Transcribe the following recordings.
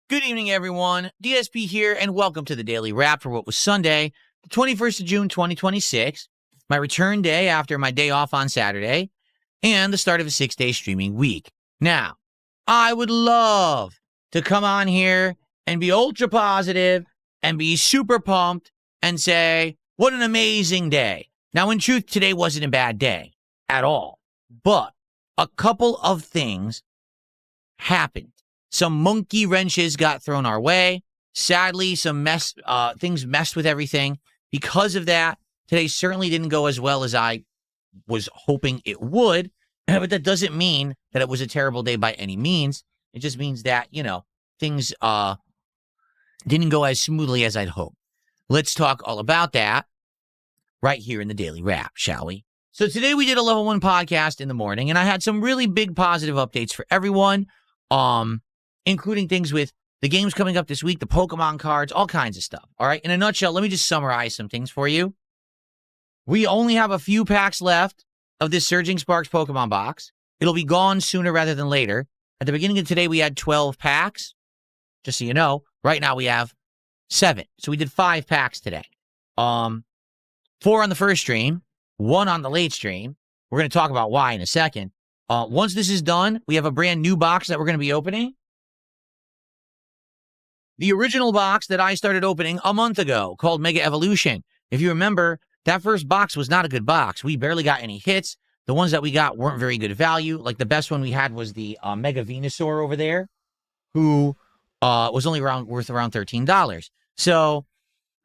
Good evening, everyone. DSP here, and welcome to the Daily Wrap for what was Sunday, the 21st of June, 2026, my return day after my day off on Saturday, and the start of a 6-day streaming week. Now, I would love to come on here and be ultra positive and be super pumped and say, what an amazing day. Now, in truth, today wasn't a bad day at all, but a couple of things happened. Some monkey wrenches got thrown our way. Sadly, some things messed with everything. Because of that, today certainly didn't go as well as I was hoping it would. But that doesn't mean that it was a terrible day by any means. It just means that, things didn't go as smoothly as I'd hoped. Let's talk all about that right here in the Daily Wrap, shall we? So today we did a Level 1 podcast in the morning, and I had some really big positive updates for everyone. Including things with the games coming up this week, the Pokemon cards, all kinds of stuff. All right. In a nutshell, let me just summarize some things for you. We only have a few packs left of this Surging Sparks Pokemon box. It'll be gone sooner rather than later. At the beginning of today, we had 12 packs. Just so you know, right now we have 7. So we did 5 packs today. 4 on the first stream, 1 on the late stream. We're going to talk about why in a second. Once this is done, we have a brand new box that we're going to be opening. The original box that I started opening a month ago called Mega Evolution. If you remember, that first box was not a good box. We barely got any hits. The ones that we got weren't very good value. Like the best one we had was the Mega Venusaur over there, who was only worth around $13. So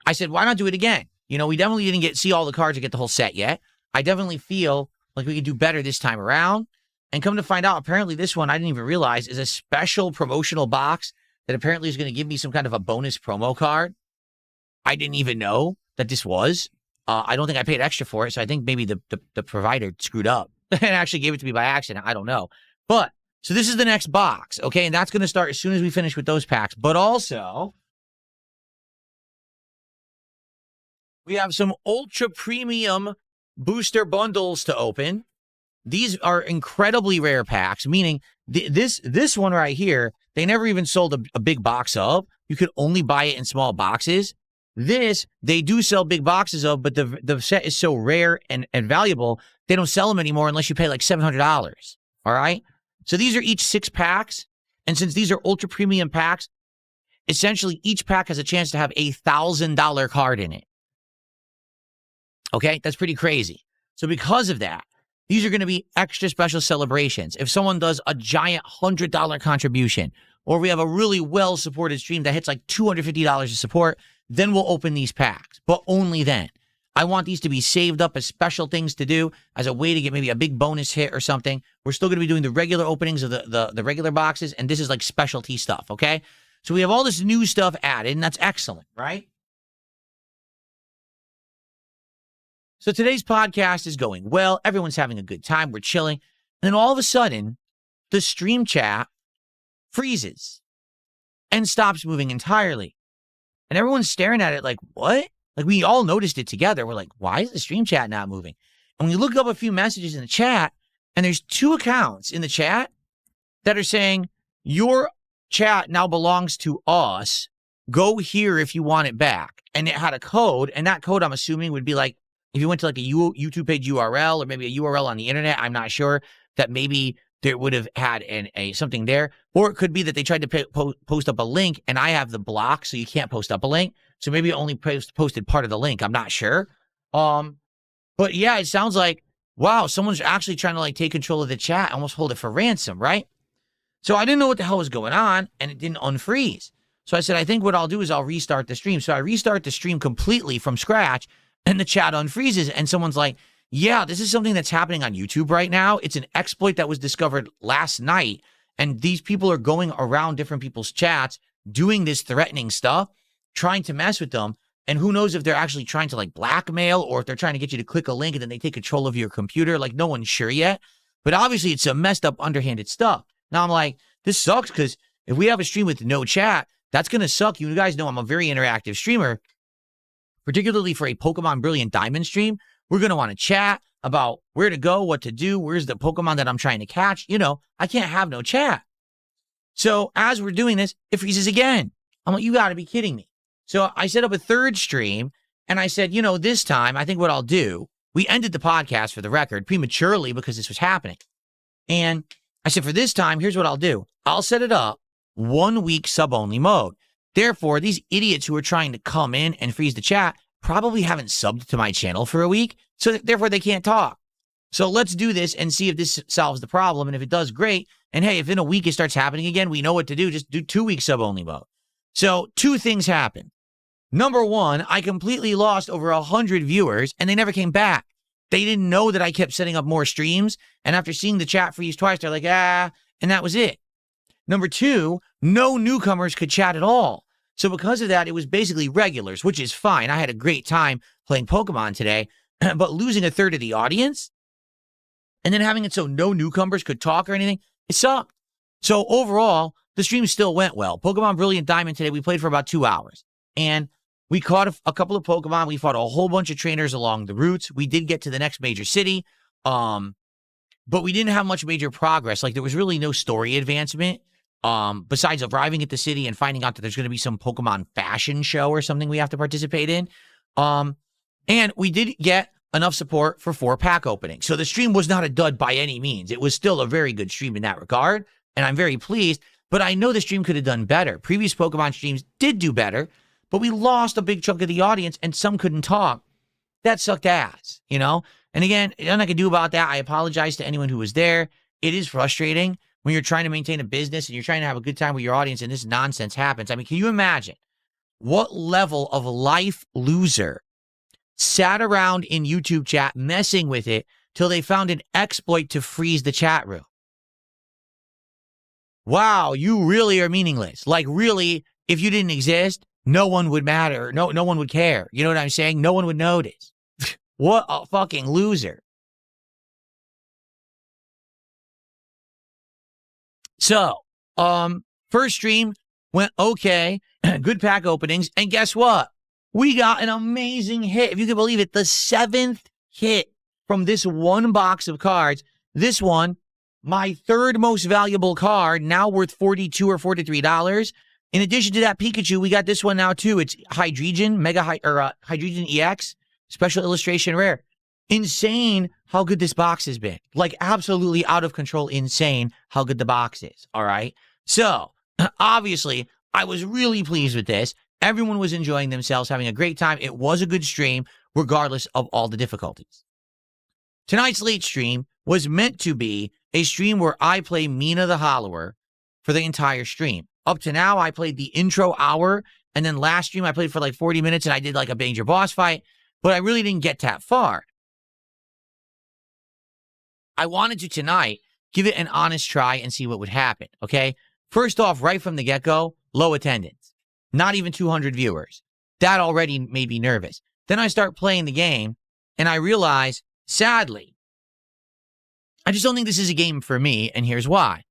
I said, why not do it again? We definitely didn't see all the cards to get the whole set yet. I definitely feel like we could do better this time around. And come to find out, apparently this one, I didn't even realize, is a special promotional box that apparently is going to give me some kind of a bonus promo card. I didn't even know that this was. I don't think I paid extra for it, so I think maybe the provider screwed up and actually gave it to me by accident. I don't know. But, so this is the next box, okay? And that's going to start as soon as we finish with those packs. But also, we have some ultra premium booster bundles to open. These are incredibly rare packs, meaning this one right here, they never even sold a big box of. You could only buy it in small boxes. This, they do sell big boxes of, but the set is so rare and valuable, they don't sell them anymore unless you pay like $700. All right? So these are each 6 packs. And since these are ultra premium packs, essentially each pack has a chance to have a $1,000 card in it. Okay? That's pretty crazy. So because of that, these are going to be extra special celebrations. If someone does a giant $100 contribution, or we have a really well-supported stream that hits like $250 of support, then we'll open these packs, but only then. I want these to be saved up as special things to do, as a way to get maybe a big bonus hit or something. We're still going to be doing the regular openings of the regular boxes, and this is like specialty stuff, okay? So we have all this new stuff added, and that's excellent, right? So today's podcast is going well. Everyone's having a good time. We're chilling. And then all of a sudden, the stream chat freezes and stops moving entirely. And everyone's staring at it like, what? Like, we all noticed it together. We're like, why is the stream chat not moving? And we look up a few messages in the chat, and there's 2 accounts in the chat that are saying, your chat now belongs to us. Go here if you want it back. And it had a code, and that code, I'm assuming, would be like, if you went to like a YouTube page URL or maybe a URL on the internet, I'm not sure, that maybe there would have had something there. Or it could be that they tried to post up a link and I have the block, so you can't post up a link. So maybe it only posted part of the link. I'm not sure. But yeah, it sounds like, wow, someone's actually trying to like take control of the chat, almost hold it for ransom, right? So I didn't know what the hell was going on, and it didn't unfreeze. So I said, I think what I'll do is I'll restart the stream. So I restart the stream completely from scratch, and the chat unfreezes, and someone's like, yeah, this is something that's happening on YouTube right now. It's an exploit that was discovered last night, and these people are going around different people's chats, doing this threatening stuff, trying to mess with them, and who knows if they're actually trying to like blackmail, or if they're trying to get you to click a link and then they take control of your computer. Like, no one's sure yet, but obviously it's some messed up, underhanded stuff. Now I'm like, this sucks, because if we have a stream with no chat, that's going to suck. You guys know I'm a very interactive streamer. Particularly for a Pokemon Brilliant Diamond stream, we're going to want to chat about where to go, what to do, where's the Pokemon that I'm trying to catch. I can't have no chat. So as we're doing this, it freezes again. I'm like, you got to be kidding me. So I set up a third stream and I said, this time I think what I'll do, we ended the podcast for the record prematurely because this was happening. And I said, for this time, here's what I'll do. I'll set it up 1 week sub-only mode. Therefore, these idiots who are trying to come in and freeze the chat probably haven't subbed to my channel for a week. So therefore, they can't talk. So let's do this and see if this solves the problem. And if it does, great. And hey, if in a week it starts happening again, we know what to do. Just do 2 week sub-only mode. So 2 things happened. Number one, I completely lost over 100 viewers and they never came back. They didn't know that I kept setting up more streams. And after seeing the chat freeze twice, they're like, and that was it. Number two, no newcomers could chat at all. So because of that, it was basically regulars, which is fine. I had a great time playing Pokemon today, but losing a third of the audience and then having it so no newcomers could talk or anything, it sucked. So overall, the stream still went well. Pokemon Brilliant Diamond today, we played for about 2 hours. And we caught a couple of Pokemon. We fought a whole bunch of trainers along the routes. We did get to the next major city, but we didn't have much major progress. Like, there was really no story advancement besides arriving at the city and finding out that there's going to be some Pokemon fashion show or something we have to participate in. And we did get enough support for 4 pack openings. So the stream was not a dud by any means. It was still a very good stream in that regard, and I'm very pleased. But I know the stream could have done better. Previous Pokemon streams did do better, but we lost a big chunk of the audience and some couldn't talk. That sucked ass, And again, nothing I can do about that. I apologize to anyone who was there. It is frustrating when you're trying to maintain a business and you're trying to have a good time with your audience and this nonsense happens. I mean, can you imagine what level of life loser sat around in YouTube chat messing with it till they found an exploit to freeze the chat room? Wow, you really are meaningless. Like, really, if you didn't exist, no one would matter. No one would care. You know what I'm saying? No one would notice. What a fucking loser. So, first stream went okay. Good pack openings. And guess what? We got an amazing hit. If you can believe it, the 7th hit from this one box of cards. This one, my 3rd most valuable card, now worth $42 or $43. In addition to that Pikachu, we got this one now too. It's Hydreigon, Hydreigon EX, Special Illustration Rare. Insane how good this box has been. Like, absolutely out of control insane how good the box is, all right? So, obviously, I was really pleased with this. Everyone was enjoying themselves, having a great time. It was a good stream, regardless of all the difficulties. Tonight's late stream was meant to be a stream where I play Mina the Hollower for the entire stream. Up to now, I played the intro hour, and then last stream, I played for like 40 minutes, and I did like a major boss fight, but I really didn't get that far. I wanted to tonight give it an honest try and see what would happen, okay? First off, right from the get-go, low attendance. Not even 200 viewers. That already made me nervous. Then I start playing the game, and I realize, sadly, I just don't think this is a game for me, and here's why.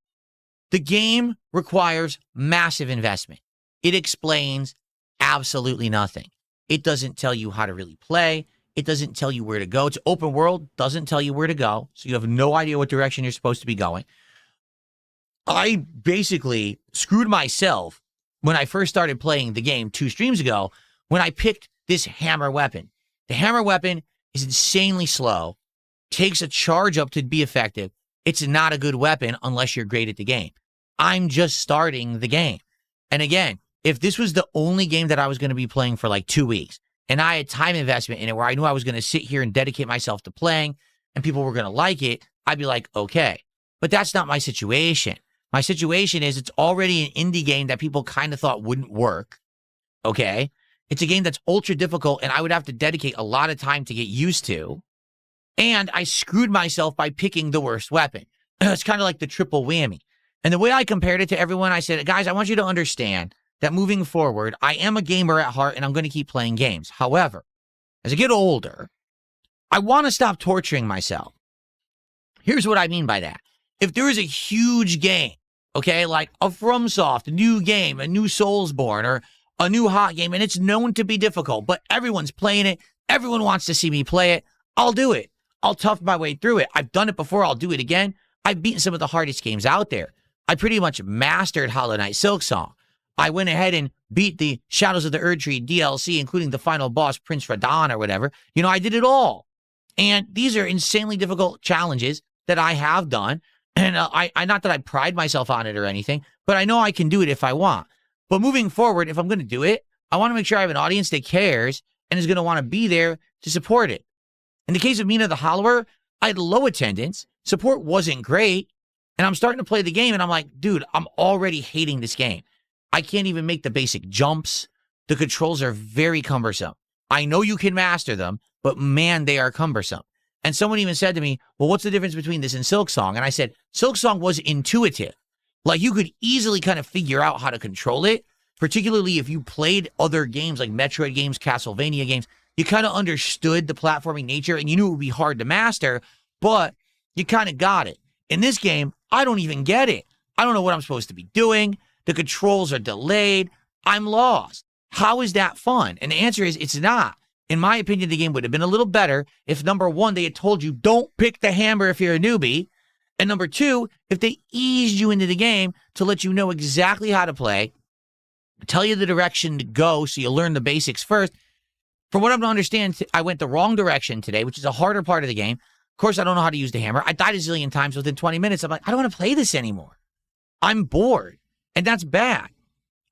The game requires massive investment. It explains absolutely nothing. It doesn't tell you how to really play. It doesn't tell you where to go. It's open world, doesn't tell you where to go, so you have no idea what direction you're supposed to be going. I basically screwed myself when I first started playing the game 2 streams ago when I picked this hammer weapon. The hammer weapon is insanely slow, takes a charge up to be effective. It's not a good weapon unless you're great at the game. I'm just starting the game. And again, if this was the only game that I was going to be playing for like 2 weeks, and I had time investment in it where I knew I was going to sit here and dedicate myself to playing, and people were going to like it, I'd be like, okay. But that's not my situation. My situation is it's already an indie game that people kind of thought wouldn't work, okay? It's a game that's ultra difficult, and I would have to dedicate a lot of time to get used to. And I screwed myself by picking the worst weapon. It's kind of like the triple whammy. And the way I compared it to everyone, I said, guys, I want you to understand that moving forward, I am a gamer at heart, and I'm going to keep playing games. However, as I get older, I want to stop torturing myself. Here's what I mean by that. If there is a huge game, okay, like a FromSoft, a new game, a new Soulsborne, or a new hot game, and it's known to be difficult, but everyone's playing it, everyone wants to see me play it, I'll do it. I'll tough my way through it. I've done it before, I'll do it again. I've beaten some of the hardest games out there. I pretty much mastered Hollow Knight Silksong. I went ahead and beat the Shadows of the Erdtree DLC, including the final boss, Prince Radahn or whatever. You know, I did it all. And these are insanely difficult challenges that I have done. And I not that I pride myself on it or anything, but I know I can do it if I want. But moving forward, if I'm going to do it, I want to make sure I have an audience that cares and is going to want to be there to support it. In the case of Mina the Hollower, I had low attendance. Support wasn't great. And I'm starting to play the game and I'm like, dude, I'm already hating this game. I can't even make the basic jumps. The controls are very cumbersome. I know you can master them, but man, they are cumbersome. And someone even said to me, well, what's the difference between this and Silksong? And I said, Silksong was intuitive. Like you could easily kind of figure out how to control it, particularly if you played other games like Metroid games, Castlevania games. You kind of understood the platforming nature and you knew it would be hard to master, but you kind of got it. In this game, I don't even get it. I don't know what I'm supposed to be doing. The controls are delayed. I'm lost. How is that fun? And the answer is it's not. In my opinion, the game would have been a little better if, number one, they had told you don't pick the hammer if you're a newbie. And number two, if they eased you into the game to let you know exactly how to play, tell you the direction to go so you learn the basics first. From what I'm to understand, I went the wrong direction today, which is a harder part of the game. Of course, I don't know how to use the hammer. I died a zillion times within 20 minutes. I'm like, I don't want to play this anymore. I'm bored. And that's bad.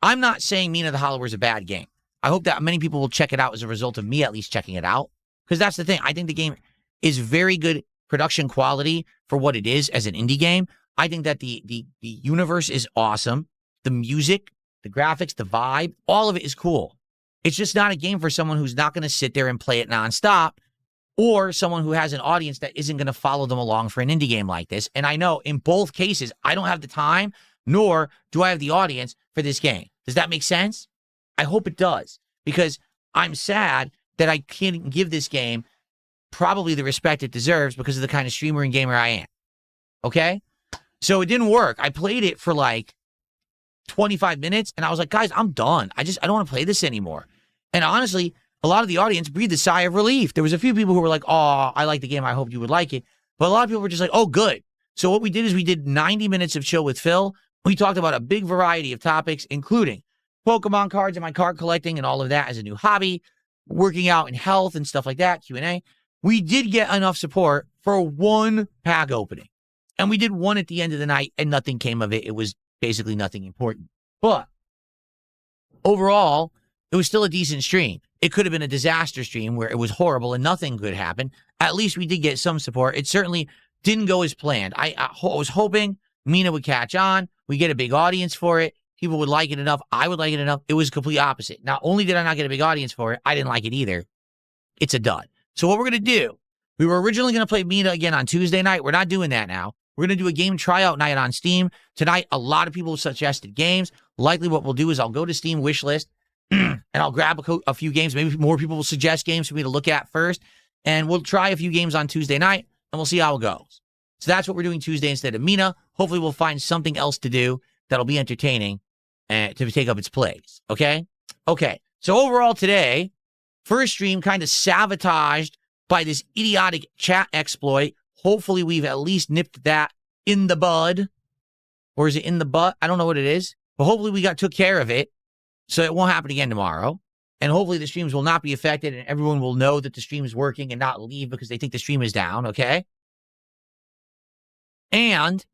I'm not saying Mina the Hollower is a bad game. I hope that many people will check it out as a result of me at least checking it out. Because that's the thing. I think the game is very good production quality for what it is as an indie game. I think that the universe is awesome. The music, the graphics, the vibe, all of it is cool. It's just not a game for someone who's not going to sit there and play it nonstop, or someone who has an audience that isn't going to follow them along for an indie game like this. And I know in both cases, I don't have the time, nor do I have the audience for this game. Does that make sense? I hope it does, because I'm sad that I can't give this game probably the respect it deserves because of the kind of streamer and gamer I am. Okay? So it didn't work. I played it for like 25 minutes and I was like, guys, I'm done. I don't want to play this anymore. And honestly, a lot of the audience breathed a sigh of relief. There was a few people who were like, oh, I like the game. I hope you would like it. But a lot of people were just like, oh, good. So what we did is we did 90 minutes of Chill with Phil. We talked about a big variety of topics, including Pokemon cards and my card collecting and all of that as a new hobby, working out and health and stuff like that, Q&A. We did get enough support for one pack opening. And we did one at the end of the night and nothing came of it. It was basically nothing important. But overall, it was still a decent stream. It could have been a disaster stream where it was horrible and nothing good happened. At least we did get some support. It certainly didn't go as planned. I was hoping Mina would catch on. We get a big audience for it. People would like it enough. I would like it enough. It was the complete opposite. Not only did I not get a big audience for it, I didn't like it either. It's a dud. So what we're going to do, we were originally going to play Mina again on Tuesday night. We're not doing that now. We're going to do a game tryout night on Steam. Tonight, a lot of people suggested games. Likely what we'll do is I'll go to Steam wishlist and I'll grab a few games. Maybe more people will suggest games for me to look at first. And we'll try a few games on Tuesday night and we'll see how it goes. So that's what we're doing Tuesday instead of Mina. Hopefully we'll find something else to do that'll be entertaining and to take up its place. Okay? Okay. So overall today, first stream kind of sabotaged by this idiotic chat exploit. Hopefully we've at least nipped that in the bud. Or is it in the butt? I don't know what it is. But hopefully we took care of it so it won't happen again tomorrow. And hopefully the streams will not be affected and everyone will know that the stream is working and not leave because they think the stream is down, okay? And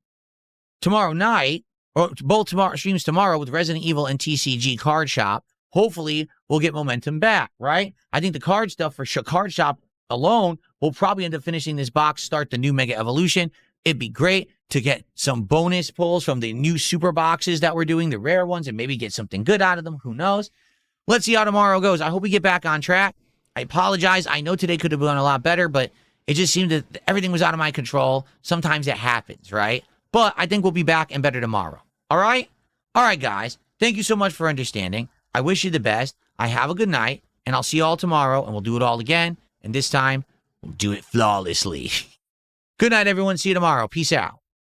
tomorrow night, or both streams tomorrow with Resident Evil and TCG Card Shop, hopefully we'll get momentum back, right? I think the card stuff for Card Shop alone will probably end up finishing this box, start the new Mega Evolution. It'd be great to get some bonus pulls from the new super boxes that we're doing, the rare ones, and maybe get something good out of them. Who knows? Let's see how tomorrow goes. I hope we get back on track. I apologize. I know today could have been a lot better, but it just seemed that everything was out of my control. Sometimes it happens, right? But I think we'll be back and better tomorrow. All right? All right, guys. Thank you so much for understanding. I wish you the best. I have a good night, and I'll see you all tomorrow, and we'll do it all again. And this time, we'll do it flawlessly. Good night, everyone. See you tomorrow. Peace out.